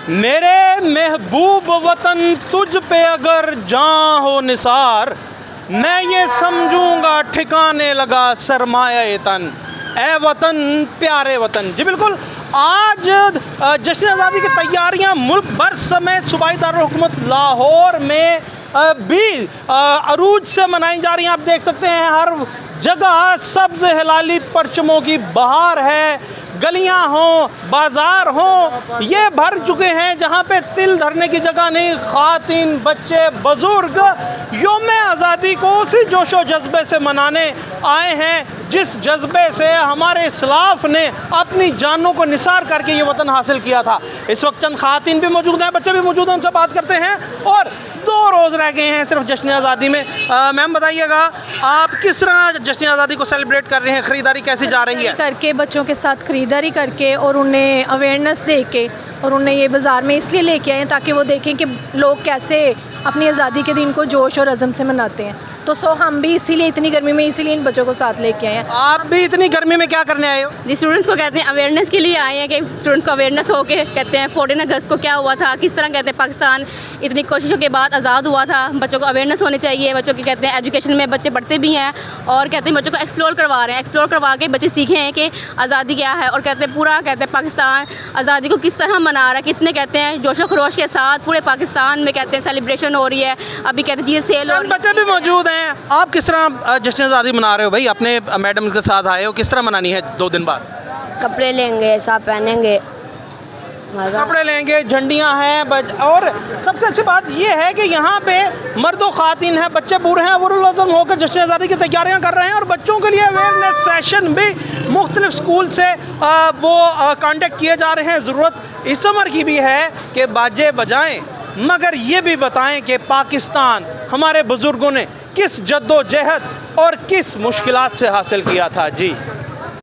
मेरे महबूब वतन तुझ पे अगर जान हो निसार, मैं ये समझूंगा ठिकाने लगा सरमाया तन। ए वतन प्यारे वतन। जी बिल्कुल, आज जश्न आज़ादी की तैयारियां मुल्क भर समेत सूबाई दारुल हुकूमत लाहौर में भी अरूज से मनाई जा रही हैं। आप देख सकते हैं हर जगह सब्ज़ हिलाली परचमों की बहार है। गलियां हों, बाज़ार हों, ये भर चुके हैं जहां पे तिल धरने की जगह नहीं। ख़ातिन, बच्चे, बुज़ुर्ग यौम आज़ादी को उसी जोशो जज्बे से मनाने आए हैं जिस जज्बे से हमारे इस्लाफ ने अपनी जानों को निसार करके ये वतन हासिल किया था। इस वक्त चंद ख़ातिन भी मौजूद हैं, बच्चे भी मौजूद हैं, उनसे बात करते हैं। और 2 रोज़ रह गए हैं सिर्फ जश्न आज़ादी में। मैम बताइएगा, आप किस तरह जश्न आज़ादी को सेलिब्रेट कर रहे हैं? ख़रीदारी कैसी जा रही है? करके बच्चों के साथ ख़रीदारी करके और उन्हें अवेयरनेस दे के और उन्हें ये बाज़ार में इसलिए लेके आए ताकि वो देखें कि लोग कैसे अपनी आज़ादी के दिन को जोश और अज़म से मनाते हैं। तो हम भी इसीलिए इतनी गर्मी में इसीलिए इन बच्चों को साथ लेके आए हैं। आप भी इतनी गर्मी में क्या करने आए हो? जी, स्टूडेंट्स को कहते हैं अवेयरनेस के लिए आए हैं कि स्टूडेंट्स को अवेयरनेस हो के कहते हैं 14 अगस्त को क्या हुआ था, किस तरह कहते हैं पाकिस्तान इतनी कोशिशों के बाद आज़ाद हुआ था। बच्चों को अवेयरनेस होनी चाहिए। बच्चों की कहते हैं एजुकेशन में बच्चे पढ़ते भी हैं और कहते हैं बच्चों को एक्सप्लोर करवा रहे हैं। एक्सप्लोर करवा के बच्चे सीखे हैं कि आज़ादी क्या है और कहते हैं पूरा कहते हैं पाकिस्तान आज़ादी को किस तरह मना रहा है, कितने कहते हैं जोशो खरोश के साथ पूरे पाकिस्तान में कहते हैं सेलिब्रेशन हो रही है। अभी कहते हैं जी सेल और बच्चे भी मौजूद हैं। आप किस तरह जश्न आज़ादी मना रहे हो भाई? अपने मैडम के साथ आए हो, किस तरह मनानी है 2 दिन बाद? कपड़े लेंगे, सब पहनेंगे, कपड़े लेंगे, झंडियां हैं। और सबसे अच्छी बात यह है कि यहाँ पे मर्द और ख़ातिन हैं, बच्चे बूढ़े हैं, वरुलज़म होकर जश्न आज़ादी की तैयारियां कर रहे हैं। और बच्चों के लिए अवेयरनेस सेशन भी मुख्तलिफ स्कूल से वो कांटेक्ट किए जा रहे हैं। ज़रूरत इस उम्र की भी है कि बाजे बजाएं, मगर ये भी बताएं कि पाकिस्तान हमारे बुज़ुर्गों ने किस जद्दोजहद और किस मुश्किलात से हासिल किया था। जी।